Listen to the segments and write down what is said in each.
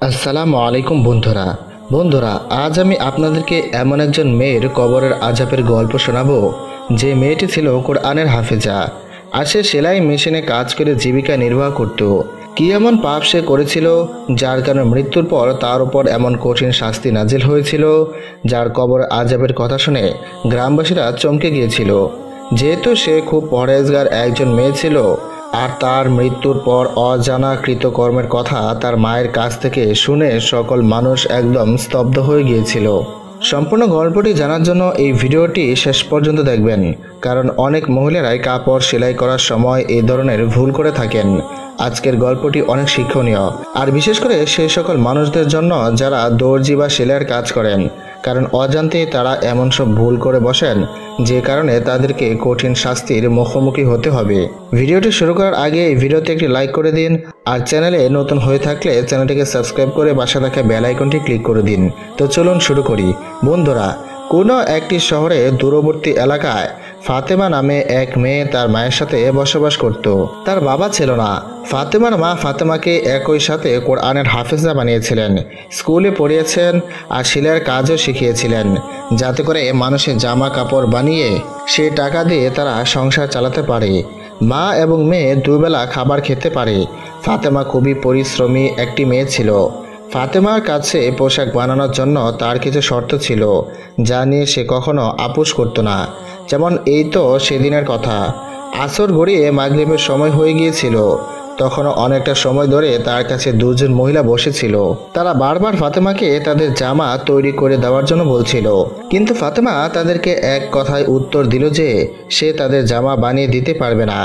আসসালামু আলাইকুম বন্ধুরা। বন্ধুরা, আজ আমি আপনাদেরকে এমন একজন মেয়ের কবরের আযাবের গল্প শোনাবো যে মেয়েটি ছিল কোরআনের হাফেজা, আর সে সেলাই মেশিনে কাজ করে জীবিকা নির্বাহ করত। কি এমন পাপ সে করেছিল যার কারণে মৃত্যুর পর তার উপর এমন কঠিন শাস্তি নাজিল হয়েছিল, যার কবর আযাবের কথা শুনে গ্রামবাসীরা চমকে গিয়েছিল। যেহেতু সে খুব পরহেজগার একজন মেয়ে ছিল, আর তার মৃত্যুর পর অজানা কৃতকর্মের কথা তার মায়ের কাছ থেকে শুনে সকল মানুষ একদম স্তব্ধ হয়ে গিয়েছিল। সম্পূর্ণ গল্পটি জানার জন্য এই ভিডিওটি শেষ পর্যন্ত দেখবেন, কারণ অনেক মহিলারাই কাপড় সেলাই করার সময় এই ধরনের ভুল করে থাকেন। আজকের গল্পটি অনেক শিক্ষণীয়, আর বিশেষ করে সেই সকল মানুষদের জন্য যারা দর্জি বা সেলাইয়ের কাজ করেন, কারণ অজান্তেই তারা এমন সব ভুল করে বসেন যে কারণে তাদেরকে কঠিন শাস্তির মুখোমুখি হতে হবে। ভিডিওটি শুরু করার আগে এই ভিডিওতে একটি লাইক করে দিন, আর চ্যানেলে নতুন হয়ে থাকলে চ্যানেলটিকে সাবস্ক্রাইব করে পাশে থাকা বেল আইকনটি ক্লিক করে দিন। তো চলুন শুরু করি। বন্ধুরা, কোনো একটি শহরে দূরবর্তী এলাকায় ফাতেমা নামে এক মেয়ে তার মায়ের সাথে বসবাস করত। তার বাবা ছিল না। ফাতেমার মা ফাতেমাকে একই সাথে কোরআনের হাফেজা বানিয়েছিলেন, স্কুলে পড়িয়েছেন আর সেলাইয়ের কাজও শিখিয়েছিলেন, যাতে করে মানুষের জামা কাপড় বানিয়ে সে টাকা দিয়ে তারা সংসার চালাতে পারে, মা এবং মেয়ে দুবেলা খাবার খেতে পারে। ফাতেমা খুবই পরিশ্রমী একটি মেয়ে ছিল। ফাতেমার কাছে পোশাক বানানোর জন্য তার কিছু শর্ত ছিল, যা নিয়ে সে কখনো আপোষ করত না। যেমন এই তো সেদিনের কথা, আসর গড়িয়ে মাগরিবের সময় হয়ে গিয়েছিল। তখনও অনেকটা সময় ধরে তার কাছে দুজন মহিলা বসেছিল। তারা বারবার ফাতেমাকে তাদের জামা তৈরি করে দেওয়ার জন্য বলছিল, কিন্তু ফাতেমা তাদেরকে এক কথায় উত্তর দিল যে সে তাদের জামা বানিয়ে দিতে পারবে না।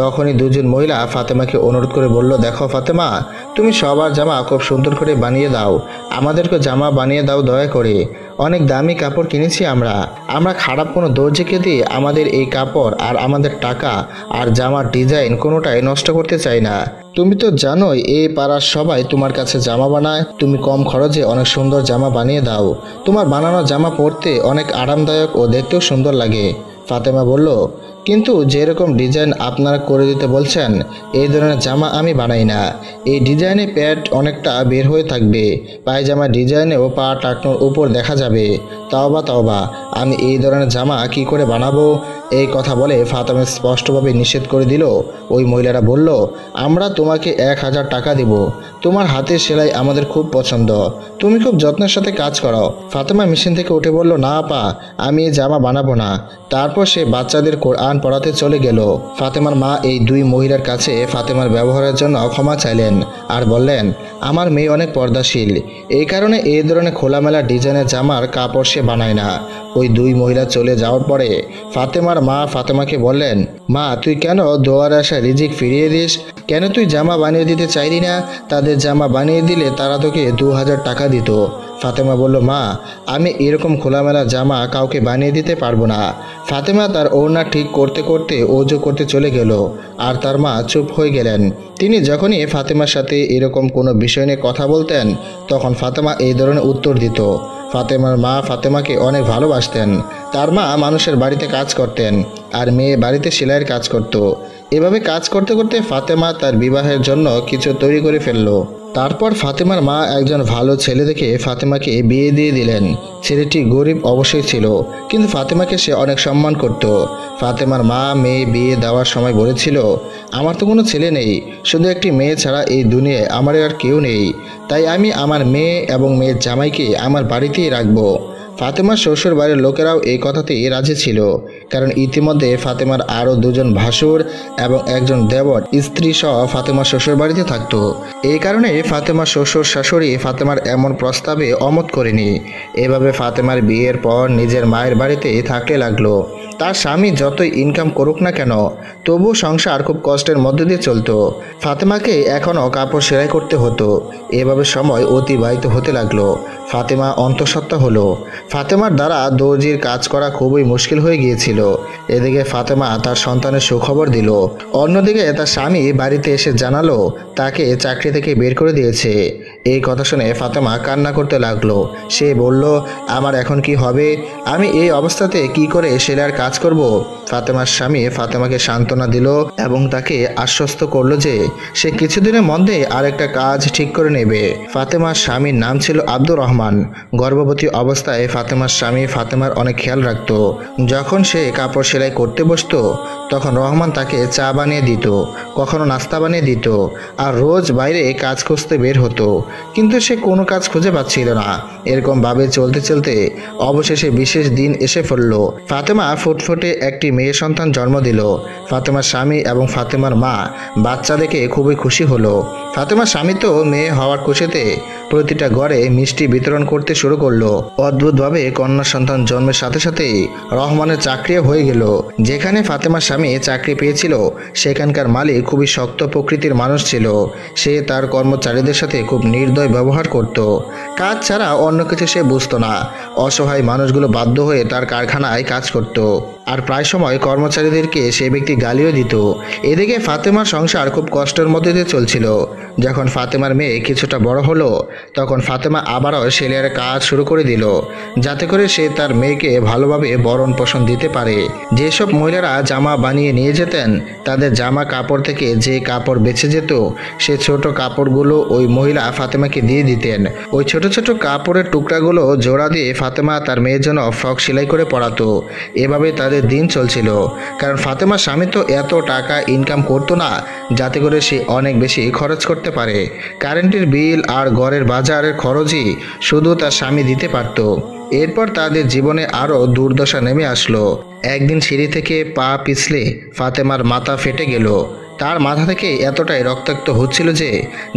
তখনই দুজন মহিলা ফাতেমাকে অনুরোধ করে বলল, দেখো ফাতেমা, তুমি সবার জামা খুব সুন্দর করে বানিয়ে দাও, আমাদেরকে জামা বানিয়ে দাও দয়া করে। অনেক দামি কাপড় কিনেছি আমরা খারাপ কোনো দর্জিকে দিয়ে আমাদের এই কাপড় আর আমাদের টাকা আর জামার ডিজাইন কোনোটাই নষ্ট করতে চাই না। তুমি তো জানোই এই পাড়ার সবাই তোমার কাছে জামা বানায়, তুমি কম খরচে অনেক সুন্দর জামা বানিয়ে দাও, তোমার বানানো জামা পরতে অনেক আরামদায়ক ও দেখতেও সুন্দর লাগে। ফাতেমা বলল, কিন্তু যেরকম ডিজাইন আপনারা করে দিতে বলছেন, এই ধরনের জামা আমি বানাই না। এই ডিজাইনে প্যান্ট অনেকটা বের হয়ে থাকবে, পায়জামা ডিজাইনেও পা টাকনোর উপর দেখা যাবে। তাওবা, আমি এই ধরনের জামা কি করে বানাবো? এই কথা বলে ফাতেমা স্পষ্টভাবে নিষেধ করে দিল। ওই মহিলারা বলল, আমরা তোমাকে 1000 টাকা দিব, তোমার হাতের সেলাই আমাদের খুব পছন্দ, তুমি খুব যত্নের সাথে কাজ করো। ফাতেমা মেশিন থেকে উঠে বলল, না আপা, আমি এই জামা বানাবো না। তারপর সে বাচ্চাদের কোরআন পড়াতে চলে গেল। ফাতেমার মা এই দুই মহিলার কাছে ফাতেমার ব্যবহারের জন্য ক্ষমা চাইলেন আর বললেন, আমার মেয়ে অনেক পর্দাশীল, এই কারণে এই ধরনের খোলামেলা ডিজাইনের জামার কাপড় সে বানায় না। ওই দুই মহিলা চলে যাওয়ার পরে ফাতেমার মা ফাতেমাকে বললেন, মা, তুই কেন দোয়ারে আসা রিজিক ফিরিয়ে দিস? কেন তুই জামা বানিয়ে দিতে চাইলি না? তাদের জামা বানিয়ে দিলে তারা তোকে 2000 টাকা দিত। ফাতেমা বলল, মা, আমি এরকম খোলামেলা জামা কাউকে বানিয়ে দিতে পারবো না। ফাতেমা তার ওড়না ঠিক করতে করতে ওযু করতে চলে গেল, আর তার মা চুপ হয়ে গেলেন। তিনি যখনই ফাতেমার সাথে এরকম কোনো বিষয় নিয়ে কথা বলতেন, তখন ফাতেমা এই ধরনের উত্তর দিত। ফাতেমার মা ফাতেমাকে অনেক ভালোবাসতেন। তার মা মানুষের বাড়িতে কাজ করতেন, আর মেয়ে বাড়িতে সেলাইয়ের কাজ করত। এভাবে কাজ করতে করতে ফাতেমা তার বিবাহের জন্য কিছু তৈরি করে ফেলল। তারপর ফাতেমার মা একজন ভালো ছেলে দেখে ফাতেমাকে বিয়ে দিয়ে দিলেন। ছেলেটি গরিব অবশ্যই ছিল, কিন্তু ফাতেমাকে সে অনেক সম্মান করত। ফাতেমার মা মেয়ে বিয়ে দেওয়ার সময় বলেছিল, আমার তো কোনো ছেলে নেই, শুধু একটি মেয়ে ছাড়া এই দুনিয়ায় আমার আর কেউ নেই, তাই আমি আমার মেয়ে এবং মেয়ের জামাইকে আমার বাড়িতেই রাখবো। ফাতেমার শ্বশুর বাড়ির লোকেরাও এই কথাতেই রাজি ছিল, কারণ ইতিমধ্যে ফাতেমার আরও দুজন ভাসুর এবং একজন দেবর স্ত্রী সহ ফাতেমার শ্বশুর বাড়িতে থাকত। এই কারণে ফাতেমার শ্বশুর শাশুড়ি ফাতেমার এমন প্রস্তাবে অমত করেনি। এভাবে ফাতেমার বিয়ের পর নিজের মায়ের বাড়িতেই থাকতে লাগলো। তার স্বামী যতই ইনকাম করুক না কেন, তবু সংসার খুব কষ্টের মধ্যে দিয়ে চলতো। ফাতেমাকে এখনও কাপড় সেলাই করতে হতো। এভাবে সময় অতিবাহিত হতে লাগলো। ফাতেমা অন্তঃসত্ত্বা হলো। ফাতেমার দ্বারা দর্জির কাজ করা খুবই মুশকিল হয়ে গিয়েছিল। এদিকে ফাতেমা তার সন্তানের সুখবর দিল, অন্যদিকে তার স্বামী বাড়িতে এসে জানালো তাকে চাকরি বাড়িটি থেকে বের করে দিয়েছে। এই কথা শুনে ফাতেমা কান্না করতে লাগলো। সে বলল, আমার এখন কি হবে? আমি এই অবস্থাতে কি করে সেলাইয়ের কাজ করব? ফাতেমার স্বামী ফাতেমাকে সান্ত্বনা দিল এবং তাকে আশ্বস্ত করলো যে সে কিছুদিনের মধ্যে আরেকটা কাজ ঠিক করে নেবে। ফাতেমার স্বামীর নাম ছিল আব্দুর রহমান। গর্ভবতী অবস্থায় ফাতেমার স্বামী ফাতেমার অনেক খেয়াল রাখত। যখন সে কাপড় সেলাই করতে বসতো তখন রহমান তাকে চা বানিয়ে দিত, কখনো নাস্তা বানিয়ে দিত, আর রোজ বাইরে কাজ খুঁজতে বের হতো। কিন্তু সে কোনো কাজ খুঁজে পাচ্ছিল না। এরকম ভাবে চলতে চলতে অবশেষে বিশেষ দিন এসে পড়ল। ফাতেমা ফুটফুটে একটি মেয়ে সন্তান জন্ম দিল। ফাতেমার স্বামী এবং ফাতেমার মা বাচ্চা দেখে খুবই খুশি হলো। ফাতেমার স্বামী তো মেয়ে হওয়ার খুশিতে প্রতিটা ঘরে মিষ্টি বিতরণ করতে শুরু করলো। অদ্ভুতভাবে কন্যা সন্তান জন্মের সাথে সাথেই রহমানের চাকরিও হয়ে গেল। যেখানে ফাতেমার স্বামী চাকরি পেয়েছিল সেখানকার মালিক খুবই শক্ত প্রকৃতির মানুষ ছিল। সে তার কর্মচারীদের সাথে খুব নির্দয় ব্যবহার করত। কাজ ছাড়া অন্য কিছু সে বুঝতো না। অসহায় মানুষগুলো বাধ্য হয়ে তার কারখানায় কাজ করত, আর প্রায় সময় কর্মচারীদেরকে সে ব্যক্তি গালিও দিত। এদিকে ফাতেমার সংসার খুব কষ্টের মধ্যে দিয়ে চলছিল। যখন ফাতেমার মেয়ে কিছুটা বড় হলো তখন ফাতেমা আবারও সেলাইয়ের কাজ শুরু করে দিল, যাতে করে সে তার মেয়েকে ভালোভাবে ভরণ পোষণ দিতে পারে। যেসব মহিলারা জামা বানিয়ে নিয়ে যেতেন তাদের জামা কাপড় থেকে যে কাপড় বেঁচে যেত সে ছোট কাপড়গুলো ওই মহিলা ফাতেমাকে দিয়ে দিতেন। ওই ছোট ছোট কাপড়ের টুকরাগুলো জোড়া দিয়ে ফাতেমা তার মেয়ের জন্য ফ্রক সেলাই করে পরাতো। এভাবে তাদের দিন চলছিল। কারণ ফাতেমার স্বামী তো এত টাকা ইনকাম করতো না যাতে করে সে অনেক বেশি খরচ করতে পারে। কারেন্টের বিল আর ঘরের বাজারের খরচই শুধু তার স্বামী দিতে পারত। এরপর তাদের জীবনে আরও দুর্দশা নেমে আসলো। একদিন সিঁড়ি থেকে পা পিছলে ফাতেমার মাথা ফেটে গেল। তার মাথা থেকে এতটাই রক্তাক্ত হচ্ছিল যে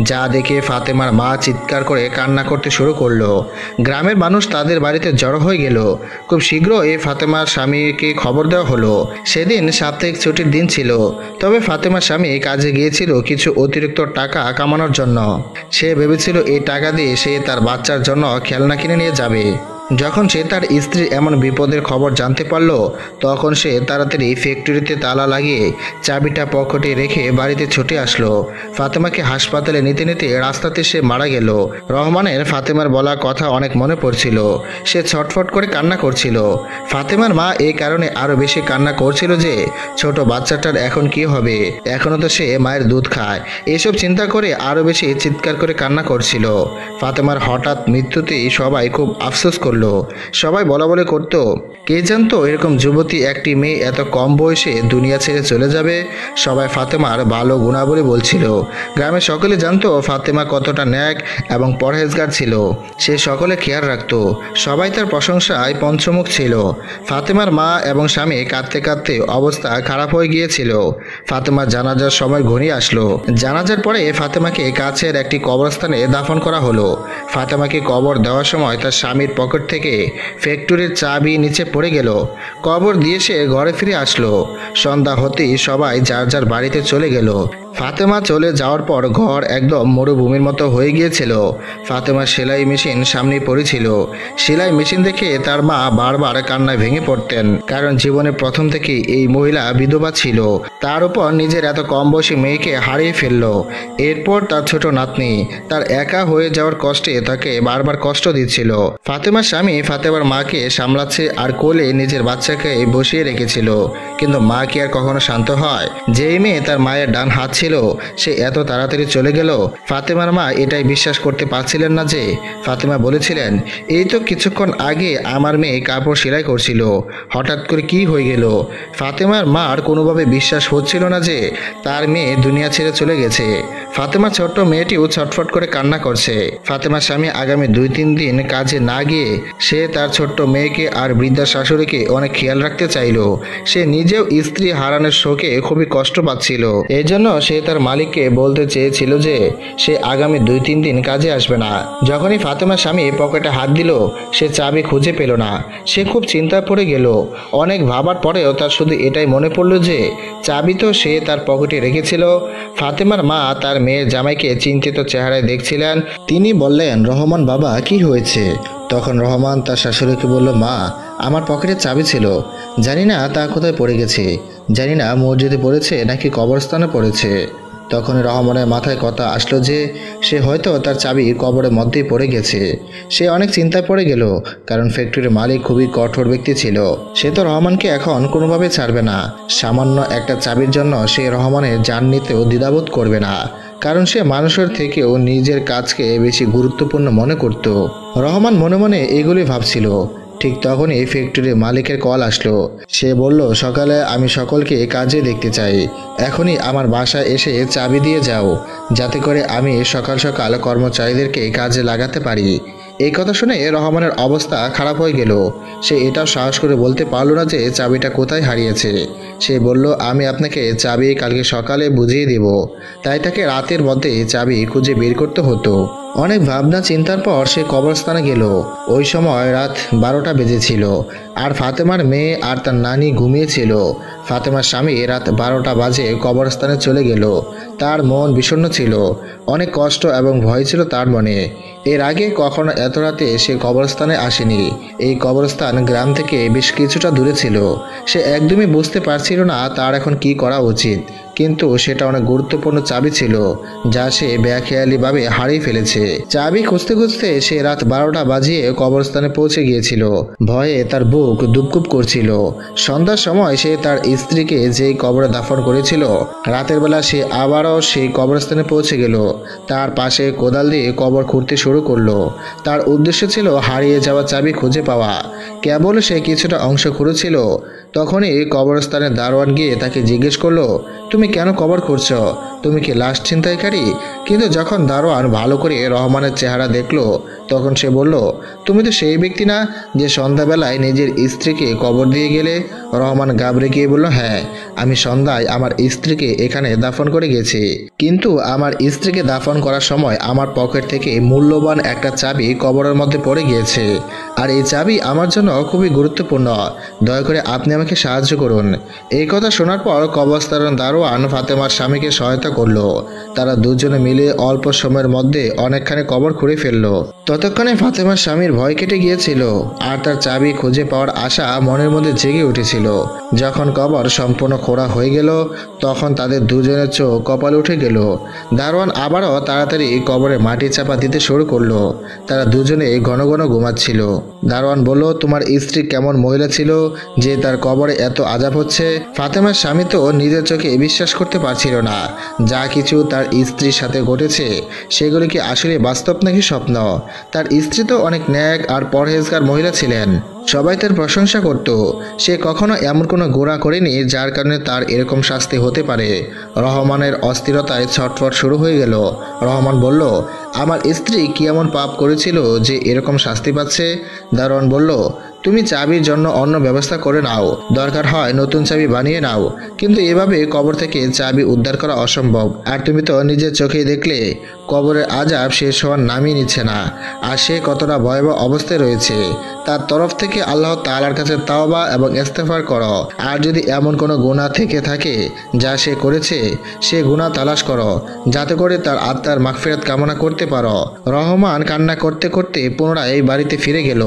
যা দেখে ফাতেমার মা চিৎকার করে কান্না করতে শুরু করলো। গ্রামের মানুষ তাদের বাড়িতে জড়ো হয়ে গেল। খুব শীঘ্রই ফাতেমার স্বামীকে খবর দেওয়া হলো। সেদিন সাপ্তাহিক ছুটির দিন ছিল, তবে ফাতেমার স্বামী কাজে গিয়েছিল কিছু অতিরিক্ত টাকা কামানোর জন্য। সে ভেবেছিল এই টাকা দিয়ে সে তার বাচ্চার জন্য খেলনা কিনে নিয়ে যাবে। যখন সে তার স্ত্রীর এমন বিপদের খবর জানতে পারল তখন সে তাড়াতাড়ি ফ্যাক্টরিতে তালা লাগিয়ে চাবিটা পকেটে রেখে বাড়িতে ছুটে আসলো। ফাতেমাকে হাসপাতালে নিতে নিতে রাস্তাতে সে মারা গেল। রহমানের ফাতেমার বলা কথা অনেক মনে পড়ছিল। সে ছটফট করে কান্না করছিল। ফাতেমার মা এই কারণে আরও বেশি কান্না করছিল যে ছোট বাচ্চাটার এখন কি হবে, এখনও তো সে মায়ের দুধ খায়। এসব চিন্তা করে আরও বেশি চিৎকার করে কান্না করছিল। ফাতেমার হঠাৎ মৃত্যুতেই সবাই খুব আফসোস করল। সবাই বলা বলে করতো, কে জানতো এরকম যুবতী একটি মেয়ে এত কম বয়সে দুনিয়া ছেড়ে চলে যাবে। সবাই ফাতেমার ভালো গুণাবলী বলছিল। গ্রামের সকলে জানতো ফাতেমা কতটা ন্যাক এবং পরহেজগার ছিল। সে সকলে খেয়াল রাখতো। সবাই তার প্রশংসায় পঞ্চমুখ ছিল। ফাতেমার মা এবং স্বামী কাঁদতে কাঁদতে অবস্থা খারাপ হয়ে গিয়েছিল। ফাতেমার জানাজার সময় ঘনিয়ে আসলো। জানাজার পরে ফাতেমাকে কাছের একটি কবরস্থানে দাফন করা হলো। ফাতেমাকে কবর দেওয়ার সময় তার স্বামীর পকেট থেকে ফ্যাক্টরির চাবি নিচে পড়ে গেল। কবর দিয়ে সে ঘরে ফিরে আসলো। সন্ধ্যা হতেই সবাই যার যার বাড়িতে চলে গেল। ফাতেমা চলে যাওয়ার পর ঘর একদম মরুভূমির মতো হয়ে গিয়েছিল। ফাতেমার সেলাই মেশিন সামনে পড়েছিল। সেলাই মেশিন দেখে তার মা বারবার কান্নায় ভেঙে পড়তেন, কারণ জীবনে প্রথম থেকেই এই মহিলা বিধবা ছিল। তার উপর নিজের এত কম বয়সী মেয়েকে হারিয়ে ফেলল। এরপর তার ছোট নাতনি তার একা হয়ে যাওয়ার কষ্টে তাকে বারবার কষ্ট দিচ্ছিল। ফাতেমার স্বামী ফাতেমার মাকে সামলাচ্ছে আর কোলে নিজের বাচ্চাকে বসিয়ে রেখেছিল। কিন্তু মা কি আর কখনো শান্ত হয়? যেই মেয়ে তার মায়ের ডান হাত ছিল সে এত তাড়াতাড়ি চলে গেল। ফাতেমার মা এটাই বিশ্বাস করতে পারছিলেন না যে ফাতেমা বলেছিলেন, এই তো কিছুক্ষণ আগে আমার মেয়ে কাপড় সেলাই করছিল, হঠাৎ করে কি হয়ে গেল? ফাতেমার মার কোনোভাবে বিশ্বাস হচ্ছিল না যে তার মেয়ে দুনিয়া ছেড়ে চলে গেছে। ফাতেমার ছোট্ট মেয়েটিও ছটফট করে কান্না করছে। ফাতেমার স্বামী আগামী 2-3 দিন কাজে না গিয়ে সে তার ছোট্ট মেয়েকে আর বৃদ্ধা শাশুড়িকে অনেক খেয়াল রাখতে চাইল। সে নিজেও স্ত্রী হারানোর শোকে খুবই কষ্ট পাচ্ছিল। এই জন্য সে তার মালিককে বলতে চেয়েছিল যে সে আগামী 2-3 দিন কাজে আসবে না। যখনই ফাতেমার স্বামী পকেটে হাত দিল সে চাবি খুঁজে পেল না। সে খুব চিন্তায় পড়ে গেল। অনেক ভাবার পরেও তার শুধু এটাই মনে পড়ল যে চাবি তো সে তার পকেটে রেখেছিল। ফাতেমার মা তার মেয়ের জামাইকে চিন্তিত চেহারায় দেখছিলেন। তিনি বললেন, রহমান বাবা, কি হয়েছে? তখন রহমান তার শাশুড়িকে বলল, মা, আমার পকেটে চাবি ছিল, জানি না তা কোথায় পড়ে গেছে। জানি না মসজিদে পড়েছে নাকি কবরস্থানে পড়েছে। তখন রহমানের মাথায় কথা আসলো যে সে হয়তো তার চাবি কবরের মধ্যেই পড়ে গেছে। সে অনেক চিন্তায় পড়ে গেল, কারণ ফ্যাক্টরির মালিক খুবই কঠোর ব্যক্তি ছিল। সে তো রহমানকে এখন কোনোভাবে ছাড়বে না। সামান্য একটা চাবির জন্য সে রহমানের জান নিতেও দ্বিধাবোধ করবে না, কারণ সে মানুষের থেকেও নিজের কাজকে বেশি গুরুত্বপূর্ণ মনে করত। রহমান মনে মনে এগুলি ভাবছিল। ঠিক তখনই ফ্যাক্টরির মালিকের কল আসলো। সে বলল, সকালে আমি সকলকে কাজে দেখতে চাই। এখনই আমার বাসায় এসে চাবি দিয়ে যাও, যাতে করে আমি সকাল সকাল কর্মচারীদেরকে কাজে লাগাতে পারি। এই কথা শুনে রহমানের অবস্থা খারাপ হয়ে গেল। সে এটাও সাহস করে বলতে পারল না যে চাবিটা কোথায় হারিয়েছে। সে বলল, আমি আপনাকে চাবি কালকে সকালে বুঝিয়ে দেব। তাই তাকে রাতের মধ্যে চাবি খুঁজে বের করতে হতো। অনেক ভাবনা চিন্তার পর সে কবরস্থানে গেল। ওই সময় রাত 12টা বেজেছিল, আর ফাতেমার মেয়ে আর তার নানি ঘুমিয়েছিল। ফাতেমার স্বামী রাত 12টা বাজে কবরস্থানে চলে গেল। তার মন বিষণ্ণ ছিল, অনেক কষ্ট এবং ভয় ছিল তার মনে। এর আগে কখনো এত রাতে সে কবরস্থানে আসেনি। এই কবরস্থান গ্রাম থেকে বেশ কিছুটা দূরে ছিল। সে একদমই বুঝতে পারছিল না তার এখন কি করা উচিত, কিন্তু সেটা অনেক গুরুত্বপূর্ণ চাবি ছিল, যা সে বেখেয়ালিভাবে হারিয়ে ফেলেছে। চাবি খুঁজতে খুঁজতে সে রাত 12টা বাজিয়ে কবরস্থানে পৌঁছে গিয়েছিল। ভয়ে তার বুক দুপকুপ করছিল। সন্ধ্যার সময় সে তার স্ত্রীকে যেই কবরে দাফন করেছিল, রাতের বেলা সে আবারও সেই কবরস্থানে পৌঁছে গেল। তার পাশে কোদাল দিয়ে কবর খুঁড়তে শুরু করলো। তার উদ্দেশ্য ছিল হারিয়ে যাওয়া চাবি খুঁজে পাওয়া। কেবল সে কিছুটা অংশ খুঁড়েছিল, তখনই কবরস্থানের দারোয়ান গিয়ে তাকে জিজ্ঞেস করলো, তুমি কেন কবর খুঁড়ছো? তুমি কি লাশ ছিনতাইকারী? কিন্তু যখন দারোয়ান ভালো করে রহমানের চেহারা দেখলো, তখন সে বলল, তুমি তো সেই ব্যক্তি না যে সন্ধ্যাবেলায় নিজের স্ত্রীকে কবর দিয়ে গেলে? রহমান ঘাবড়ে গিয়ে বলল, হ্যাঁ, আমি সন্ধ্যায় আমার স্ত্রীকে এখানে দাফন করে গেছি। কিন্তু আমার স্ত্রীকে দাফন করার সময় আমার পকেট থেকে মূল্যবান একটা চাবি কবরের মধ্যে পড়ে গিয়েছে, আর এই চাবি আমার জন্য খুবই গুরুত্বপূর্ণ। দয়া করে আপনি আমাকে সাহায্য করুন। এই কথা শোনার পর কবরস্থানের দারোয়ান ফাতেমার স্বামীকে সহায়তা করলো। তারা দুজনে মিলে অল্প সময়ের মধ্যে অনেকখানি কবর খুঁড়ে ফেললো। ততক্ষণে ফাতেমার স্বামীর ভয় কেটে গিয়েছিল, আর তার চাবি খুঁজে পাওয়ার আশা মনের মধ্যে জেগে উঠেছিল। যখন কবর সম্পূর্ণ খোঁড়া হয়ে গেল, তখন তাদের দুজনের চোখ কপালে উঠে গেল। দারোয়ান আবারও তাড়াতাড়ি কবরে মাটি চাপা দিতে শুরু করলো। তারা দুজনে ঘন ঘন ঘুমাচ্ছিল। দারোয়ান বলল, তোমার স্ত্রী কেমন মহিলা ছিল যে তার কবরে এত আযাব হচ্ছে? ফাতেমার স্বামী তো নিজের চোখে বিশ্বাস করতে পারছিল না। যা কিছু তার স্ত্রীর সাথে ঘটেছে, সেগুলি কি আসলে বাস্তব নাকি স্বপ্ন? তার স্ত্রী তো অনেক ন্যাক আর পরহেজগার মহিলা ছিলেন। সবাই তার প্রশংসা করত। সে কখনো এমন কোনো গুনাহ করেনি যার কারণে তার এরকম শাস্তি হতে পারে। রহমানের অস্থিরতায় ছটফট শুরু হয়ে গেল। রহমান বলল, আমার স্ত্রী কি এমন পাপ করেছিল যে এরকম শাস্তি পাচ্ছে? দারোয়ান বলল, তুমি চাবির জন্য অন্য ব্যবস্থা করে নাও, দরকার হয় নতুন চাবি বানিয়ে নাও, কিন্তু এভাবে কবর থেকে চাবি উদ্ধার করা অসম্ভব। আর তুমি তো নিজের চোখেই দেখলে কবরের আযাব শেষ হওয়ার নামই নিচ্ছে না, আর সে কতটা ভয়াবহ অবস্থায় রয়েছে। তার তরফ থেকে আল্লাহ তাআলার কাছে তাওবা এবং ইস্তেগফার করো। আর যদি এমন কোনো গুনাহ থেকে থাকে যা সে করেছে, সে গুনাহ তালাশ করো, যাতে করে তার আত্মার মাগফিরাত কামনা করতে পারো। রহমান কান্না করতে করতে পুনরায় বাড়িতে ফিরে গেল।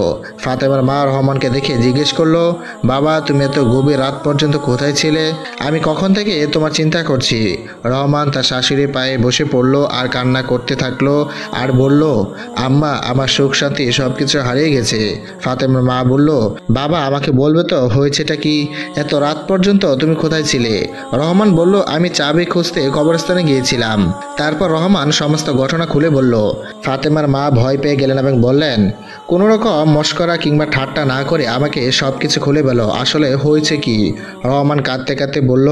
ফাতেমার মা রহমানকে দেখে জিজ্ঞেস করলো, বাবা, তুমি এত গভীর রাত পর্যন্ত কোথায় ছিলে? আমি কখন থেকে তোমার চিন্তা করছি। রহমান তার শাশুড়ির পায়ে বসে পড়লো আর কান্না করতে থাকলো, আর বলল, আম্মা, আমার সুখ শান্তি সবকিছু হারিয়ে গেছে। ফাতেমার মা বলল, বাবা, আমাকে বলবে তো হয়েছেটা কি? এত রাত পর্যন্ত তুমি কোথায় ছিলে? রহমান বলল, আমি চাবি খুঁজতে কবরস্থানে গিয়েছিলাম। তারপর রহমান সমস্ত ঘটনা খুলে বলল। ফাতেমার মা ভয় পেয়ে গেলেন এবং বললেন, কোনো রকম মশকরা কিংবা ঠাট্টা না করে আমাকে সব কিছু খুলে বলো, আসলে হয়েছে কি? রহমান কাঁদতে কাঁদতে বলল,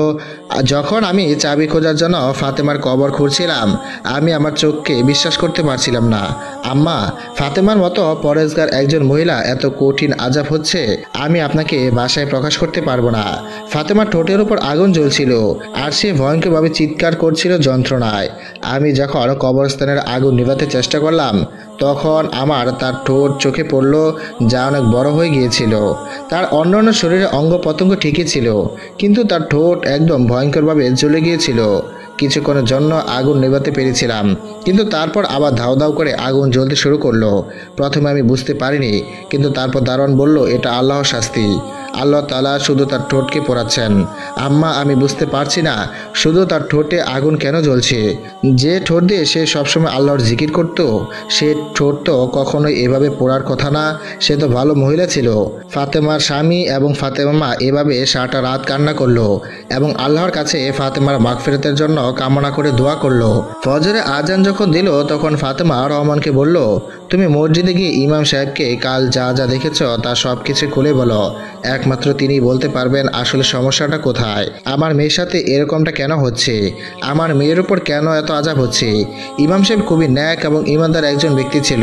যখন আমি চাবি খোঁজার জন্য ফাতেমার কবর খুঁড়ছিলাম, আমি আমার চোখকে বিশ্বাস করতে পারছিলাম না। আম্মা, ফাতেমার মতো পরেজগার একজন মহিলা এত কঠিন আযাব হচ্ছে, আমি আপনাকে ভাষায় প্রকাশ করতে পারবো না। ফাতেমার ঠোঁটের উপর আগুন জ্বলছিল, আর সে ভয়ঙ্করভাবে চিৎকার করছিল যন্ত্রণায়। আমি যখন কবরস্থানের আগুন নিভাতে চেষ্টা করলাম, তখন আমার তার ঠোঁট চোখে পড়ল, যা অনেক বড় হয়ে গিয়েছিল। তার অন্যান্য শরীরে অঙ্গ প্রত্যঙ্গ ঠিকই ছিল, কিন্তু তার ঠোঁট একদম ভয়ঙ্করভাবে জ্বলে গিয়েছিল। কিছুক্ষণের জন্য আগুন নেভাতে পেরেছিলাম, কিন্তু তারপর আবার ধাউ ধাউ করে আগুন জ্বলতে শুরু করলো। প্রথমে আমি বুঝতে পারিনি, কিন্তু তারপর দারোয়ান বলল, এটা আল্লাহর শাস্তি। আল্লাহ তাআলা শুধু তার ঠোঁটকে পোড়াচ্ছেন। আম্মা, আমি বুঝতে পারছি না শুধু তার ঠোঁটে আগুন কেন জ্বলছে। যে ঠোঁট দিয়ে সে সবসময় আল্লাহর জিকির করত, সে ঠোঁট তো কখনোই এভাবে পোড়ার কথা না। সে তো ভালো মহিলা ছিল। ফাতেমার স্বামী এবং ফাতেমার মা এভাবে সারাটা রাত কান্না করলো এবং আল্লাহর কাছে ফাতেমার মাগফিরাতের জন্য কামনা করে দোয়া করলো। ফজরে আজান যখন দিল তখন ফাতেমা রহমানকে বলল, তুমি মসজিদে গিয়ে ইমাম সাহেবকে কাল যা যা দেখেছ তা সব কিছু খুলে বলো। একমাত্র তিনি বলতে পারবেন আসলে সমস্যাটা কোথায়। আমার মেয়ের সাথে এরকমটা কেন হচ্ছে, আমার মেয়ের উপর কেন এত আযাব হচ্ছে। ইমাম সাহেব খুবই ন্যাক এবং ইমানদার একজন ব্যক্তি ছিল।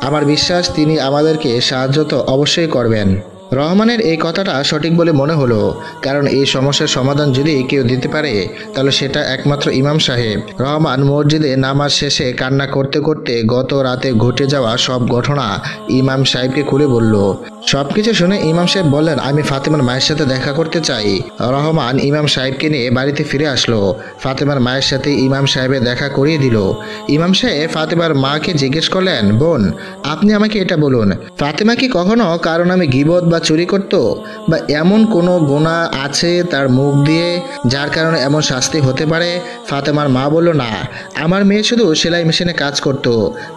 আমার বিশ্বাস তিনি আমাদেরকে সাহায্য তো অবশ্যই করবেন। রহমানের এই কথাটা সঠিক বলে মনে হলো, কারণ এই সমস্যার সমাধান যদি কেউ দিতে পারে তাহলে সেটা একমাত্র ইমাম সাহেব। রহমান মসজিদে নামাজ শেষে কান্না করতে করতে গত রাতে ঘটে যাওয়া সব ঘটনা ইমাম সাহেবকে খুলে বলল। সবকিছু শুনে ইমাম সাহেব বললেন, আমি ফাতেমার মায়ের সাথে দেখা করতে চাই। রহমান ইমাম সাহেবকে নিয়ে বাড়িতে ফিরে আসলো। ফাতেমার মায়ের সাথে ইমাম সাহেবের দেখা করিয়ে দিল। ইমাম সাহেব ফাতেমার মাকে জিজ্ঞেস করলেন, বোন, আপনি আমাকে এটা বলুন, ফাতেমা কি কখনো কারো নামে গীবত বা চুরি করত, বা এমন কোনো গুনাহ আছে তার মুখ দিয়ে যার কারণে এমন শাস্তি হতে পারে? ফাতেমার মা বলল, না, আমার মেয়ে শুধু সেলাই মেশিনে কাজ করত।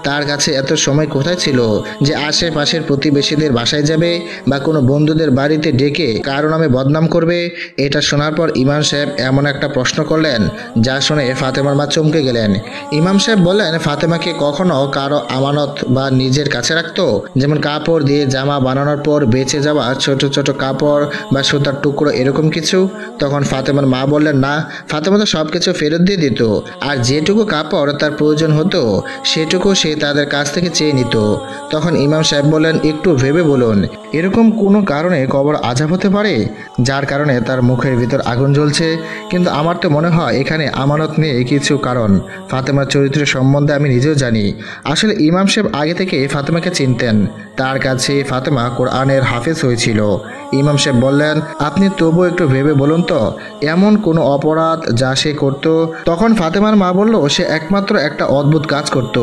তার কাছে এত সময় কোথায় ছিল যে আশেপাশের প্রতিবেশীদের বাসায় যাবে বা কোনো বন্ধুদের বাড়িতে ডেকে কারো নামে বদনাম করবে। এটা শোনার পর ইমাম সাহেব এমন একটা প্রশ্ন করলেন যা শুনে ফাতেমার মা চমকে গেলেন। ইমাম সাহেব বললেন, ফাতেমাকে কখনো কারো আমানত বা নিজের কাছে রাখতো, যেমন কাপড় দিয়ে জামা বানানোর পর বেঁচে যাওয়া ছোট ছোট কাপড় বা সুতার টুকরো এরকম কিছু? তখন ফাতেমার মা বললেন, না, ফাতেমা তো সব কিছু ফেরত দিয়ে দিত, আর যেটুকু কাপড় তার প্রয়োজন হতো সেটুকু সে তাদের কাছ থেকে চেয়ে নিত। তখন ইমাম সাহেব বললেন, একটু ভেবে বলুন, এরকম কোনো কারণে কবর আযাব হতে পারে যার কারণে তার মুখের ভিতর আগুন জ্বলছে? কিন্তু আমার তো মনে হয় এখানে আমানত নিয়ে কিছু কারণ। ফাতেমার চরিত্র সম্বন্ধে আমি নিজেও জানি। আসলে ইমাম সাহেব আগে থেকে ফাতেমাকে চিনতেন। তার কাছে ফাতেমা কোরআনের হাফেজ হয়েছিল। ইমাম সাহেব বললেন, আপনি তবু একটু ভেবে বলুন তো, এমন কোনো অপরাধ যা সে করত? তখন ফাতেমার মা বলল, সে একমাত্র একটা অদ্ভুত কাজ করত,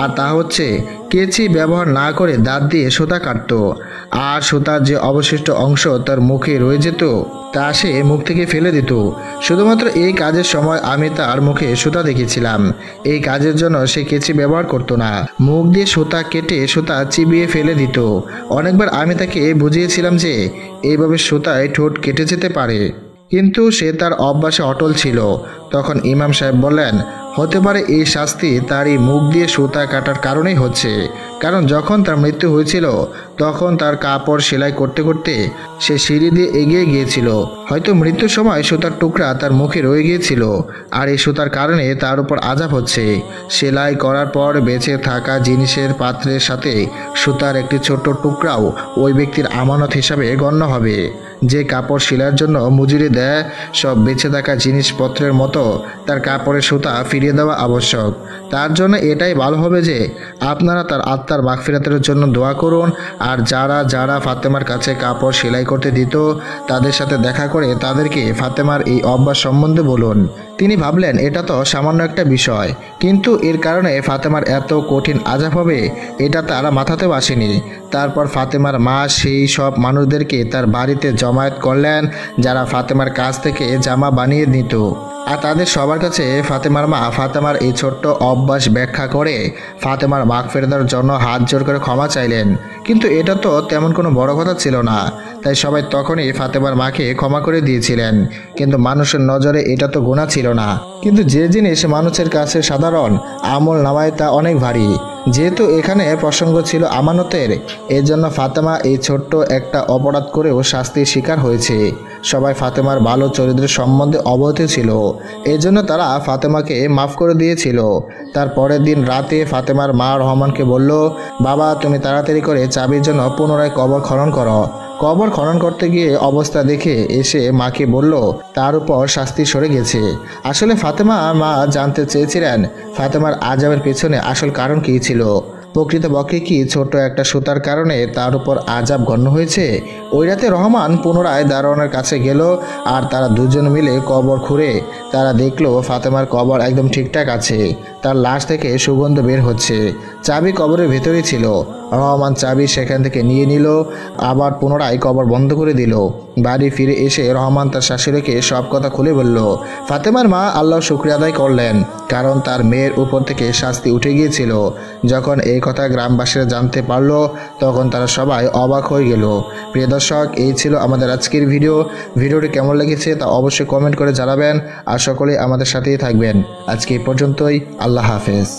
আর তা হচ্ছে কেচি ব্যবহার না করে দাঁত দিয়ে সুতা কাটত, আর সুতার যে অবশিষ্ট অংশ তার মুখে রয়ে যেত তা সে মুখ থেকে ফেলে দিত। শুধুমাত্র এই কাজের সময় আমি তার মুখে সুতা দেখেছিলাম। এই কাজের জন্য সে কেচি ব্যবহার করত না, মুখ দিয়ে সুতা কেটে সুতা চিবিয়ে ফেলে দিত। অনেকবার আমি তাকে বুঝিয়েছিলাম যে এইভাবে সুতায় ঠোঁট কেটে যেতে পারে, কিন্তু সে তার অভ্যাসে অটল ছিল। তখন ইমাম সাহেব বললেন, হতে পারে এই শাস্তি তারই মুখ দিয়ে সুতা কাটার কারণেই হচ্ছে, কারণ যখন তার মৃত্যু হয়েছিল তখন তার কাপড় সেলাই করতে করতে সে সিঁড়ি দিয়ে এগিয়ে গিয়েছিল। হয়তো মৃত্যুর সময় সুতার টুকরা তার মুখে রয়ে গিয়েছিল, আর এই সুতার কারণে তার উপর আযাব হচ্ছে। সেলাই করার পর বেঁচে থাকা জিনিসের পাত্রের সাথে সুতার একটি ছোট্ট টুকরাও ওই ব্যক্তির আমানত হিসাবে গণ্য হবে। যে কাপড় সেলাইয়ের জন্য মজুরি দেয়, সব বেঁচে থাকা জিনিসপত্রের মতো তার কাপড়ের সুতা ফিরিয়ে দেওয়া আবশ্যক। তার জন্য এটাই ভালো হবে যে আপনারা তার আত্মার মাগফিরাতের জন্য দোয়া করুন। আর যারা যারা ফাতেমার কাছে কাপড় সেলাই করতে দিত তাদের সাথে দেখা করে তাদেরকে ফাতেমার এই অভ্যাস সম্বন্ধে বলুন। তিনি ভাবলেন এটা তো সামান্য একটা বিষয়, কিন্তু এর কারণে ফাতেমার এত কঠিন আযাব হবে এটা তারা মাথাতেও আসেনি। তারপর ফাতেমার মা সেই সব মানুষদেরকে তার বাড়িতে জমায়েত করলেন যারা ফাতেমার কাছ থেকে জামা বানিয়ে নিত, আর তাদের সবার কাছে ফাতেমার মা ফাতেমার এই ছোট্ট অভ্যাস ব্যাখ্যা করে ফাতেমার মাগফিরাতের জন্য হাত জোর করে ক্ষমা চাইলেন। কিন্তু এটা তো তেমন কোনো বড় কথা ছিল না, তাই সবাই তখনই ফাতেমার মাকে ক্ষমা করে দিয়েছিলেন। কিন্তু মানুষের নজরে এটা তো গুনাহ ছিল না, কিন্তু যে জিনিস মানুষের কাছে সাধারণ, আমল নামায় তা অনেক ভারী। যেহেতু এখানে প্রসঙ্গ ছিল আমানতের, এর জন্য ফাতেমা এই ছোট্ট একটা অপরাধ করেও শাস্তির শিকার হয়েছে। সবাই ফাতেমার ভালো চরিত্রের সম্বন্ধে অবহিত ছিল, এই জন্য তারা ফাতেমাকে মাফ করে দিয়েছিল। তার পরের দিন রাতে ফাতেমার মা রহমানকে বলল, বাবা, তুমি তাড়াতাড়ি করে চাবির জন্য পুনরায় কবর খনন করো। কবর খনন করতে গিয়ে অবস্থা দেখে এসে মাকে বলল তার উপর শাস্তি সরে গেছে। আসলে ফাতেমা মা জানতে চেয়েছিলেন ফাতেমার আযাবের পেছনে আসল কারণ কী ছিল। প্রকৃতপক্ষে কি ছোট্ট একটা সুতার কারণে তার উপর আযাব গণ্য হয়েছে? ওই রাতে রহমান পুনরায় দারোয়ানের কাছে গেল আর তারা দুজন মিলে কবর খুঁড়ে তারা দেখলো ফাতেমার কবর একদম ঠিকঠাক আছে। তার লাশ থেকে সুগন্ধ বের হচ্ছে। চাবি কবরের ভেতরেই ছিল। রহমান চাবি সেখান থেকে নিয়ে নিল, আবার পুনরায় কবর বন্ধ করে দিল। বাড়ি ফিরে এসে রহমান তার শাশুড়িকে সব কথা খুলে বলল। ফাতেমার মা আল্লাহর শুকরিয়া আদায় করলেন, কারণ তার মেয়ের উপর থেকে শাস্তি উঠে গিয়েছিল। যখন এই কথা গ্রামবাসীরা জানতে পারল তখন তারা সবাই অবাক হয়ে গেল। প্রিয় দর্শক, এই ছিল আমাদের আজকের ভিডিওটি কেমন লেগেছে তা অবশ্যই কমেন্ট করে জানাবেন আর সকলেই আমাদের সাথেই থাকবেন। আজকে এই পর্যন্তই। আল্লাহ হাফেজ।